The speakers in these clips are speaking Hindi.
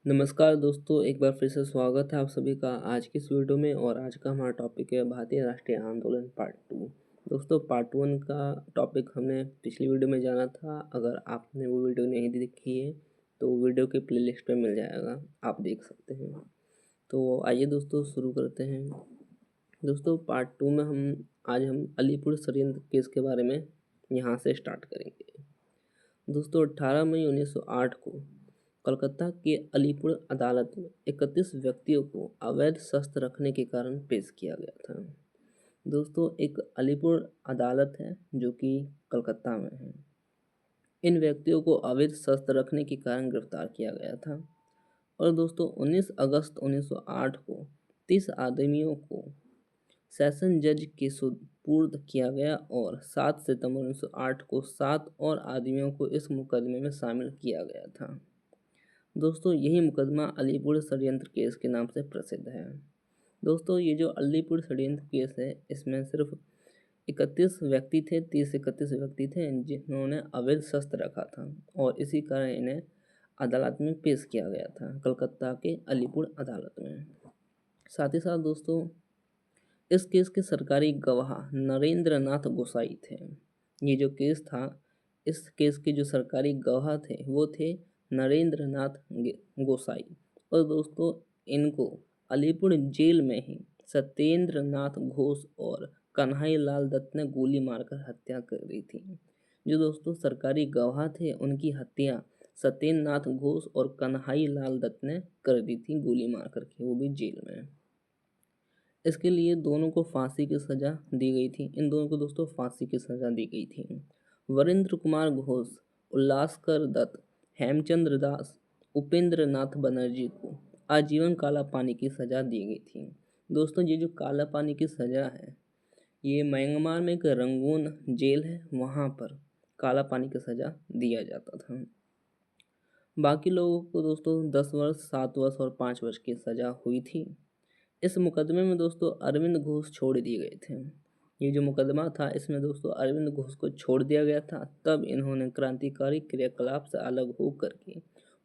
नमस्कार दोस्तों, एक बार फिर से स्वागत है आप सभी का आज की इस वीडियो में। और आज का हमारा टॉपिक है भारतीय राष्ट्रीय आंदोलन पार्ट 2। दोस्तों, पार्ट 1 का टॉपिक हमने पिछली वीडियो में जाना था। अगर आपने वो वीडियो नहीं देखी है तो वीडियो के प्लेलिस्ट पे मिल जाएगा, आप देख सकते हैं। तो आइए दोस्तों शुरू करते हैं। दोस्तों, पार्ट 2 में हम अलीपुर षड्यंत्र केस के बारे में यहाँ से स्टार्ट करेंगे। दोस्तों, 18 मई 1908 को कोलकाता के अलीपुर अदालत में 31 व्यक्तियों को अवैध शस्त्र रखने के कारण पेश किया गया था। दोस्तों, एक अलीपुर अदालत है जो कि कलकत्ता में है। इन व्यक्तियों को अवैध शस्त्र रखने के कारण गिरफ्तार किया गया था। और दोस्तों, 19 अगस्त 1908 को 30 आदमियों को सेशन जज के सुपुर्द किया गया और 7 सितंबर 1908 को 7 और आदमियों को इस मुकदमे में शामिल किया गया था। दोस्तों, यही मुकदमा अलीपुर षड्यंत्र केस के नाम से प्रसिद्ध है। दोस्तों, ये जो अलीपुर षड्यंत्र केस है, इसमें सिर्फ 31 व्यक्ति थे, 30-31 व्यक्ति थे जिन्होंने अवैध शस्त्र रखा था और इसी कारण इन्हें अदालत में पेश किया गया था, कलकत्ता के अलीपुर अदालत में। साथ ही साथ दोस्तों, इस केस के सरकारी गवाह नरेंद्र नाथ गोसाई थे। ये जो केस था, इस केस के जो सरकारी गवाह थे वो थे नरेंद्र नाथ गोसाई। और दोस्तों, इनको अलीपुर जेल में ही सत्येंद्र नाथ घोष और कन्हई लाल दत्त ने गोली मारकर हत्या कर दी थी। जो दोस्तों सरकारी गवाह थे, उनकी हत्या सत्येंद्र नाथ घोष और कन्हई लाल दत्त ने कर दी थी गोली मार करके, वो भी जेल में। इसके लिए दोनों को फांसी की सजा दी गई थी। इन दोनों को दोस्तों फांसी की सजा दी गई थी। वरिंद्र कुमार घोष, उल्लासकर दत्त, हेमचंद्र दास, उपेंद्र नाथ बनर्जी को आजीवन काला पानी की सजा दी गई थी। दोस्तों, ये जो काला पानी की सजा है, ये म्यांमार में एक रंगून जेल है, वहाँ पर काला पानी की सजा दिया जाता था। बाकी लोगों को दोस्तों 10 वर्ष, 7 वर्ष और 5 वर्ष की सजा हुई थी। इस मुकदमे में दोस्तों अरविंद घोष छोड़ दिए गए थे। ये जो मुकदमा था, इसमें दोस्तों अरविंद घोष को छोड़ दिया गया था। तब इन्होंने क्रांतिकारी क्रियाकलाप से अलग हो करके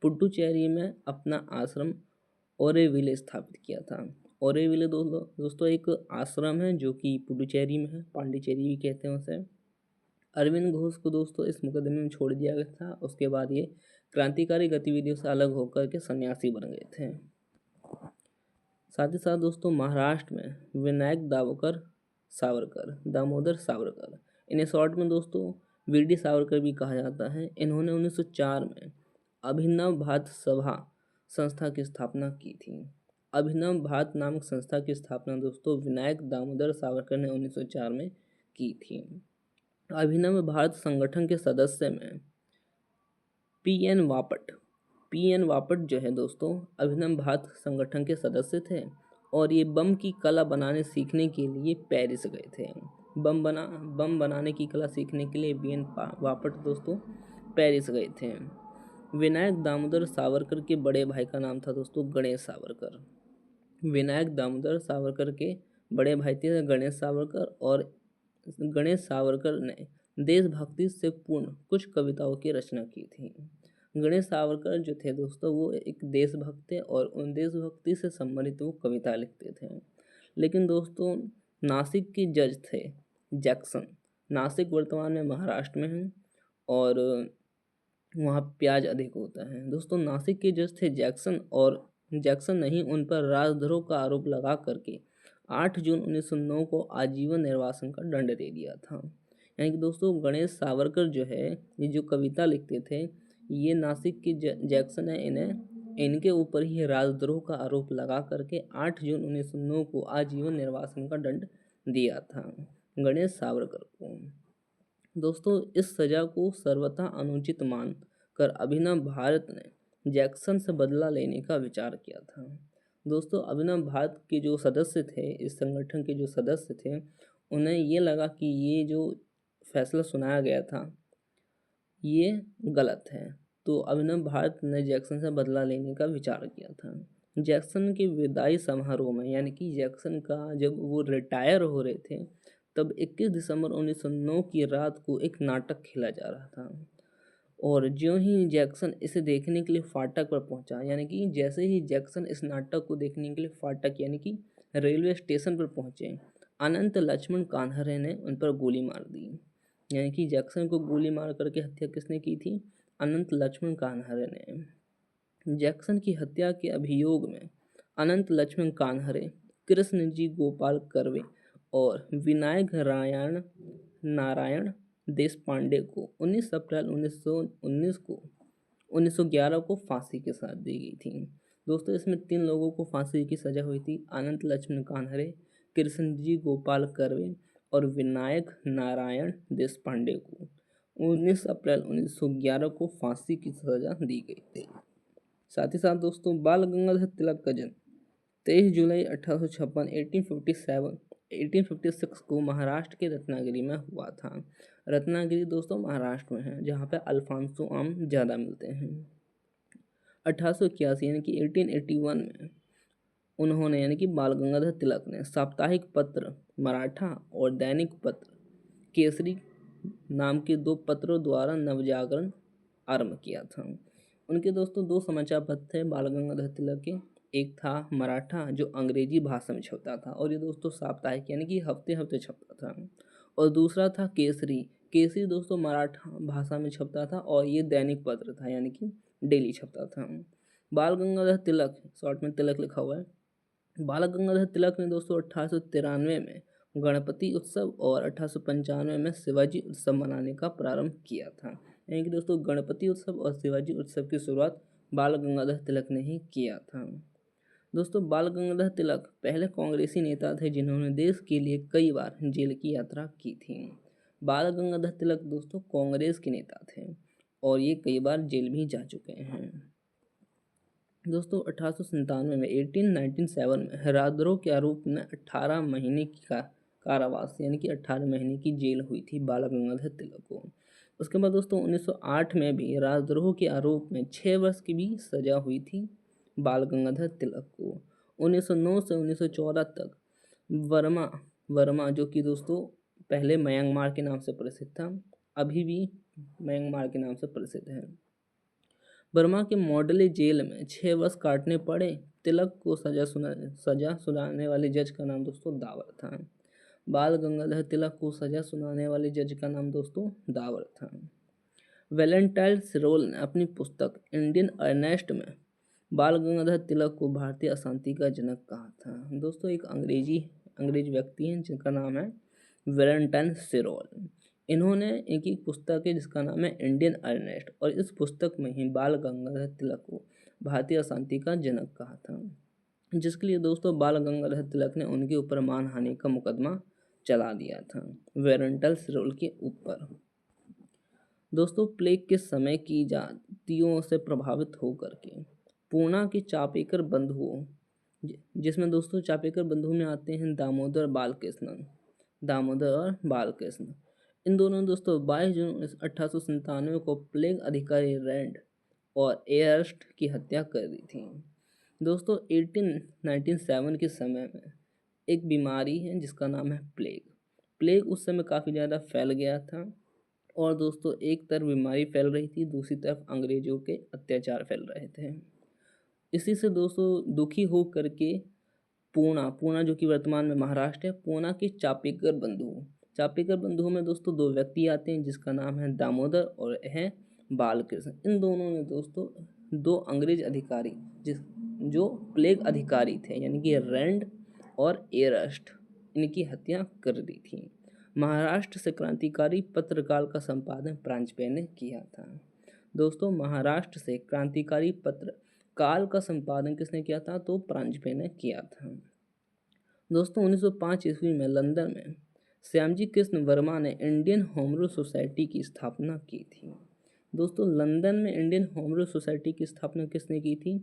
पुडुचेरी में अपना आश्रम ओरेविले स्थापित किया था। ओरेविले दोस्तों एक आश्रम है जो कि पुडुचेरी में है, पांडिचेरी भी कहते हैं उसे। अरविंद घोष को दोस्तों इस मुकदमे में छोड़ दिया गया था। उसके बाद ये क्रांतिकारी गतिविधियों से अलग होकर के सन्यासी बन गए थे। साथ ही साथ दोस्तों, महाराष्ट्र में विनायक दामोदर सावरकर, इन्हें शॉर्ट में दोस्तों वीडी सावरकर भी कहा जाता है। इन्होंने 1904 में अभिनव भारत सभा संस्था की स्थापना की थी। अभिनव भारत नामक संस्था की स्थापना दोस्तों विनायक दामोदर सावरकर ने 1904 में की थी। अभिनव भारत संगठन के सदस्य में पी एन वापट जो है दोस्तों अभिनव भारत संगठन के सदस्य थे। और ये बम की कला बनाने सीखने के लिए पेरिस गए थे। बम बनाने की कला सीखने के लिए वापट दोस्तों पेरिस गए थे। विनायक दामोदर सावरकर के बड़े भाई का नाम था दोस्तों गणेश सावरकर। विनायक दामोदर सावरकर के बड़े भाई थे गणेश सावरकर। और गणेश सावरकर ने देशभक्ति से पूर्ण कुछ कविताओं की रचना की थी। गणेश सावरकर जो थे दोस्तों, वो एक देशभक्त थे और उन देशभक्ति से संबंधित वो कविता लिखते थे। लेकिन दोस्तों, नासिक के जज थे जैक्सन। नासिक वर्तमान में महाराष्ट्र में है और वहाँ प्याज अधिक होता है। दोस्तों, नासिक के जज थे जैक्सन और जैक्सन ने ही उन पर राजद्रोह का आरोप लगा करके 8 जून 1909 को आजीवन निर्वासन का दंड दे दिया था। यानी कि दोस्तों गणेश सावरकर जो है, ये जो कविता लिखते थे, ये नासिक के जैक्सन है, इनके ऊपर ही राजद्रोह का आरोप लगा करके 8 जून 1909 को आजीवन निर्वासन का दंड दिया था गणेश सावरकर को। दोस्तों, इस सजा को सर्वथा अनुचित मान कर अभिनव भारत ने जैक्सन से बदला लेने का विचार किया था। दोस्तों, अभिनव भारत के जो सदस्य थे, इस संगठन के जो सदस्य थे, उन्हें ये लगा कि ये जो फैसला सुनाया गया था ये गलत है। तो अभिनव भारत ने जैक्सन से बदला लेने का विचार किया था। जैक्सन के विदाई समारोह में, यानी कि जैक्सन का जब वो रिटायर हो रहे थे, तब 21 दिसंबर 1909 की रात को एक नाटक खेला जा रहा था और ज्यों ही जैक्सन इसे देखने के लिए फाटक पर पहुंचा, यानी कि जैसे ही जैक्सन इस नाटक को देखने के लिए फाटक यानी कि रेलवे स्टेशन पर पहुंचे, अनंत लक्ष्मण कान्हरे ने उन पर गोली मार दी। यानी कि जैक्सन को गोली मार करके हत्या किसने की थी? अनंत लक्ष्मण कान्हरे ने। जैक्सन की हत्या के अभियोग में अनंत लक्ष्मण कान्हरे, कृष्ण जी गोपाल कर्वे और विनायक नारायण देश पांडे को 19 अप्रैल 1911 को फांसी के साथ दी गई थी। दोस्तों इसमें 3 लोगों को फांसी की सजा हुई थी, अनंत लक्ष्मण कान्हरे, कृष्णजी गोपाल कर्वे और विनायक नारायण देश पांडे को 19 अप्रैल 1911 को फांसी की सजा दी गई थी। साथ ही साथ दोस्तों बाल गंगाधर तिलक का जन्म 23 जुलाई 1856 1856 को महाराष्ट्र के रत्नागिरी में हुआ था। रत्नागिरी दोस्तों महाराष्ट्र में है, जहाँ पे अल्फांसो आम ज़्यादा मिलते हैं। 1881 यानी कि 1881 में उन्होंने यानी कि बाल गंगाधर तिलक ने साप्ताहिक पत्र मराठा और दैनिक पत्र केसरी नाम के 2 पत्रों द्वारा नवजागरण आरंभ किया था। उनके दोस्तों 2 समाचार पत्र थे बाल गंगाधर तिलक के। एक था मराठा जो अंग्रेजी भाषा में छपता था और ये दोस्तों साप्ताहिक यानी कि हफ्ते हफ्ते छपता था, और दूसरा था केसरी। केसरी दोस्तों मराठा भाषा में छपता था और ये दैनिक पत्र था यानी कि डेली छपता था। बाल गंगाधर तिलक, शॉर्ट में तिलक लिखा हुआ है। बाल गंगाधर तिलक ने दोस्तों 1893 में गणपति उत्सव और 1895 में शिवाजी उत्सव मनाने का प्रारंभ किया था। यानी कि दोस्तों गणपति उत्सव और शिवाजी उत्सव की शुरुआत बाल गंगाधर तिलक ने ही किया था। दोस्तों बाल गंगाधर तिलक पहले कांग्रेसी नेता थे जिन्होंने देश के लिए कई बार जेल की यात्रा की थी। बाल गंगाधर तिलक दोस्तों कांग्रेस के नेता थे और ये कई बार जेल भी जा चुके हैं। दोस्तों 1897 में 1897 में राजद्रोह के आरोप में 18 महीने की कारावास यानी कि 18 महीने की जेल हुई थी बाल गंगाधर तिलक को। उसके बाद दोस्तों 1908 में भी राजद्रोह के आरोप में 6 वर्ष की भी सजा हुई थी बाल गंगाधर तिलक को। 1909 से 1914 तक वर्मा जो कि दोस्तों पहले म्यांमार के नाम से प्रसिद्ध था, अभी भी म्यांमार के नाम से प्रसिद्ध है। बर्मा के मॉडले जेल में 6 वर्ष काटने पड़े। तिलक को सजा सुनाने वाले जज का नाम दोस्तों दावर था। बाल गंगाधर तिलक को सजा सुनाने वाले जज का नाम दोस्तों दावर था। वैलेंटाइन सिरोल ने अपनी पुस्तक इंडियन अर्नेस्ट में बाल गंगाधर तिलक को भारतीय अशांति का जनक कहा था। दोस्तों एक अंग्रेज व्यक्ति हैं जिनका नाम है वैलेंटाइन सिरोल। इन्होंने एक पुस्तक है जिसका नाम है इंडियन अर्नेस्ट, और इस पुस्तक में ही बाल गंगाधर तिलक को भारतीय अशांति का जनक कहा था, जिसके लिए दोस्तों बाल गंगाधर तिलक ने उनके ऊपर मानहानि का मुकदमा चला दिया था वैलेंटाइन सिरोल के ऊपर। दोस्तों प्लेग के समय की जातियों से प्रभावित होकर के पूना के चापेकर बंधुओं, जिसमें दोस्तों चापेकर बंधुओं में आते हैं दामोदर और बालकृष्ण। इन दोनों दोस्तों 22 जून 1897 को प्लेग अधिकारी रैंड और एयरस्ट की हत्या कर दी थी। दोस्तों 1897 के समय में एक बीमारी है जिसका नाम है प्लेग उस समय काफ़ी ज़्यादा फैल गया था, और दोस्तों एक तरफ बीमारी फैल रही थी, दूसरी तरफ अंग्रेजों के अत्याचार फैल रहे थे। इसी से दोस्तों दुखी हो करके पूना जो कि वर्तमान में महाराष्ट्र है, पूना के चापेकर बंधुओं में दोस्तों 2 व्यक्ति आते हैं जिसका नाम है दामोदर और है बालकृष्ण। इन दोनों ने दोस्तों 2 अंग्रेज अधिकारी जो प्लेग अधिकारी थे यानी कि रैंड और एयरस्ट, इनकी हत्या कर दी थी। महाराष्ट्र से क्रांतिकारी पत्रकाल का संपादन प्रांजपे ने किया था। दोस्तों महाराष्ट्र से क्रांतिकारी पत्रकाल का संपादन किसने किया था? तो प्रांजपे ने किया था। दोस्तों 1905 ईस्वी में लंदन में श्यामजी कृष्ण वर्मा ने इंडियन होम रूल सोसाइटी की स्थापना की थी। दोस्तों लंदन में इंडियन होम रूल सोसाइटी की स्थापना किसने की थी?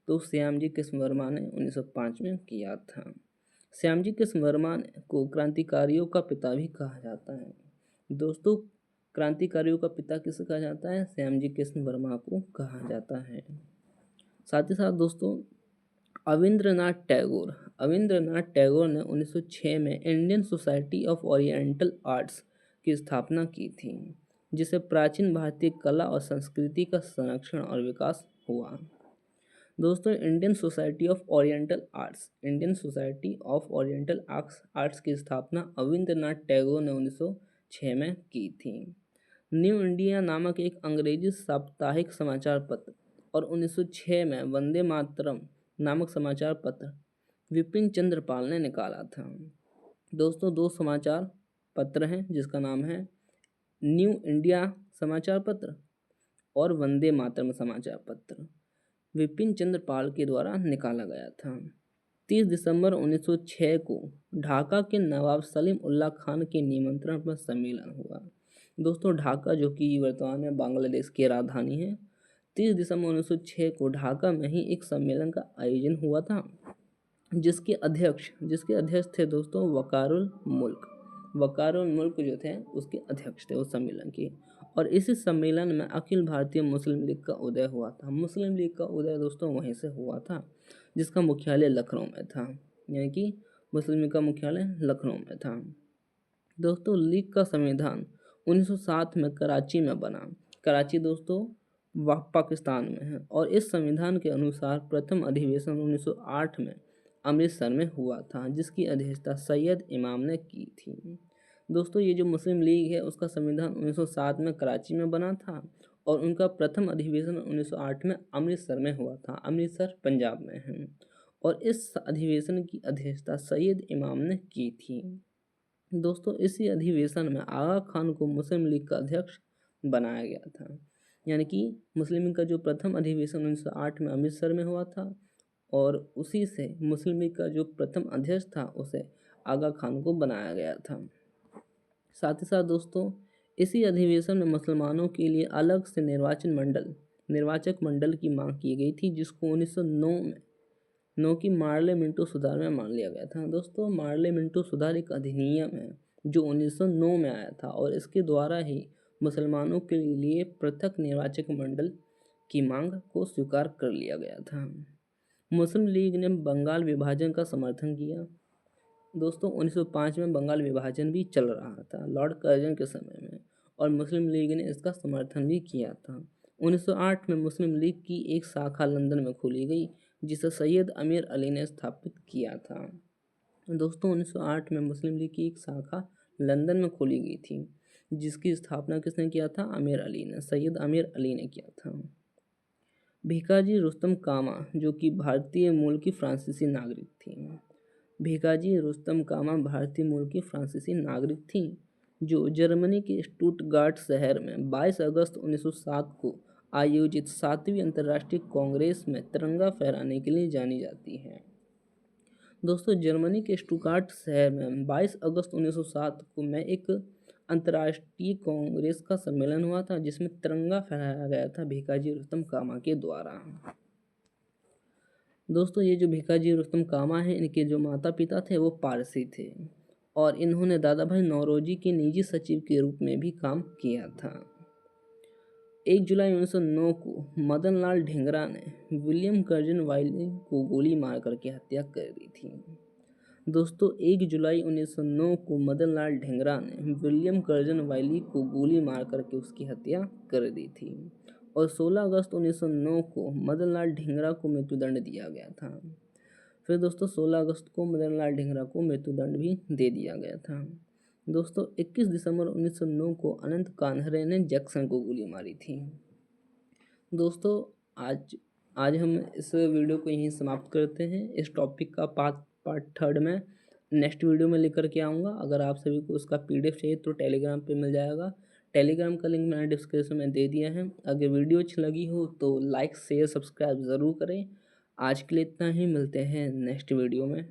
तो श्यामजी कृष्ण वर्मा ने 1905 में किया था। श्यामजी कृष्ण वर्मा को क्रांतिकारियों का पिता भी कहा जाता है। दोस्तों क्रांतिकारियों का पिता किसे कहा जाता है? श्यामजी कृष्ण वर्मा को कहा जाता है। साथ ही साथ दोस्तों अविंद्रनाथ टैगोर ने 1906 में Indian society of oriental arts की स्थापना की थी। जिससे प्राचीन भारतीय कला और संस्कृति का संरक्षण और विकास हुआ। दोस्तों, Indian society of oriental arts की स्थापना रविंद्रनाथ टैगोर ने 1906 में की थी। न्यू इंडिया नामक एक अंग्रेजी साप्ताहिक समाचार पत्र और 1906 में वंदे मातरम नामक समाचार पत्र विपिन चंद्र पाल ने निकाला था। दोस्तों, दो समाचार पत्र हैं जिसका नाम है न्यू इंडिया समाचार पत्र और वंदे मातरम समाचार पत्र विपिन चंद्र पाल के द्वारा निकाला गया था। 30 दिसंबर 1906 को ढाका के नवाब सलीम उल्लाह खान के निमंत्रण पर सम्मेलन हुआ। दोस्तों, ढाका जो कि वर्तमान में बांग्लादेश की राजधानी है, 30 दिसंबर 1906 को ढाका में ही एक सम्मेलन का आयोजन हुआ था, जिसके अध्यक्ष थे दोस्तों वकारुल मुल्क जो थे उसके अध्यक्ष थे उस सम्मेलन के। और इसी सम्मेलन में अखिल भारतीय मुस्लिम लीग का उदय हुआ था। मुस्लिम लीग का उदय दोस्तों वहीं से हुआ था, जिसका मुख्यालय लखनऊ में था, यानी कि मुस्लिम लीग का मुख्यालय लखनऊ में था। दोस्तों, लीग का संविधान 1907 में कराची में बना। कराची दोस्तों पाकिस्तान में है। और इस संविधान के अनुसार प्रथम अधिवेशन 1908 में अमृतसर में हुआ था, जिसकी अध्यक्षता सैयद इमाम ने की थी। दोस्तों, ये जो मुस्लिम लीग है उसका संविधान 1907 में कराची में बना था और उनका प्रथम अधिवेशन 1908 में अमृतसर में हुआ था। अमृतसर पंजाब में है। और इस अधिवेशन की अध्यक्षता सैयद इमाम ने की थी। दोस्तों, इसी अधिवेशन में आगा खान को मुस्लिम लीग का अध्यक्ष बनाया गया था, यानी कि मुस्लिम लीग का जो प्रथम अधिवेशन 1908 में अमृतसर में हुआ था और उसी से मुस्लिम लीग का जो प्रथम अध्यक्ष था उसे आगा खान को बनाया गया था। साथ ही साथ दोस्तों, इसी अधिवेशन में मुसलमानों के लिए अलग से निर्वाचक मंडल की मांग की गई थी, जिसको 1909 की मार्ले मिंटो सुधार में मान लिया गया था। दोस्तों, मार्ले मिंटो सुधार एक अधिनियम है जो 1909 में आया था और इसके द्वारा ही मुसलमानों के लिए पृथक निर्वाचक मंडल की मांग को स्वीकार कर लिया गया था। मुस्लिम लीग ने बंगाल विभाजन का समर्थन किया। दोस्तों, 1905 में बंगाल विभाजन भी चल रहा था लॉर्ड कर्जन के समय में, और मुस्लिम लीग ने इसका समर्थन भी किया था। 1908 में मुस्लिम लीग की एक शाखा लंदन में खोली गई, जिसे सैयद अमीर अली ने स्थापित किया था। दोस्तों, 1908 में मुस्लिम लीग की एक शाखा लंदन में खोली गई थी, जिसकी स्थापना किसने किया था? सैयद अमीर अली ने किया था। भिकाजी रुस्तम कामा, जो कि भारतीय मूल की फ्रांसीसी नागरिक थी। भिकाजी रुस्तम कामा भारतीय मूल की फ्रांसीसी नागरिक थी, जो जर्मनी के स्टुटगार्ट शहर में 22 अगस्त 1907 को आयोजित 7वीं अंतर्राष्ट्रीय कांग्रेस में तिरंगा फहराने के लिए जानी जाती है। दोस्तों, जर्मनी के स्टुटगार्ट शहर में 22 अगस्त 1907 को में एक अंतर्राष्ट्रीय कांग्रेस का सम्मेलन हुआ था, जिसमें तिरंगा फहराया गया था भिकाजी रुस्तम कामा के द्वारा। दोस्तों, ये जो भिकाजी रुस्तम कामा है, इनके जो माता पिता थे वो पारसी थे और इन्होंने दादा भाई नौरोजी के निजी सचिव के रूप में भी काम किया था। 1 जुलाई 1909 को मदन लाल ढींगरा ने विलियम कर्जन वाइली को गोली मार करके हत्या कर दी थी। दोस्तों, 1 जुलाई 1909 को मदन लाल ढींगरा ने विलियम कर्जन वाइली को गोली मार करके उसकी हत्या कर दी थी और 16 अगस्त 1909 को मदन लाल ढींगरा को मृत्युदंड दिया गया था। फिर दोस्तों 16 अगस्त को मदन लाल ढींगरा को मृत्युदंड भी दे दिया गया था। दोस्तों, 21 दिसंबर 1909 को अनंत कान्हरे ने जैक्सन को गोली मारी थी। दोस्तों, आज हम इस वीडियो को यहीं समाप्त करते हैं। इस टॉपिक का पार्ट 3 में नेक्स्ट वीडियो में लेकर के आऊँगा। अगर आप सभी को उसका PDF चाहिए तो टेलीग्राम पे मिल जाएगा। टेलीग्राम का लिंक मैंने डिस्क्रिप्शन में दे दिया है। अगर वीडियो अच्छी लगी हो तो लाइक शेयर सब्सक्राइब ज़रूर करें। आज के लिए इतना ही, मिलते हैं नेक्स्ट वीडियो में।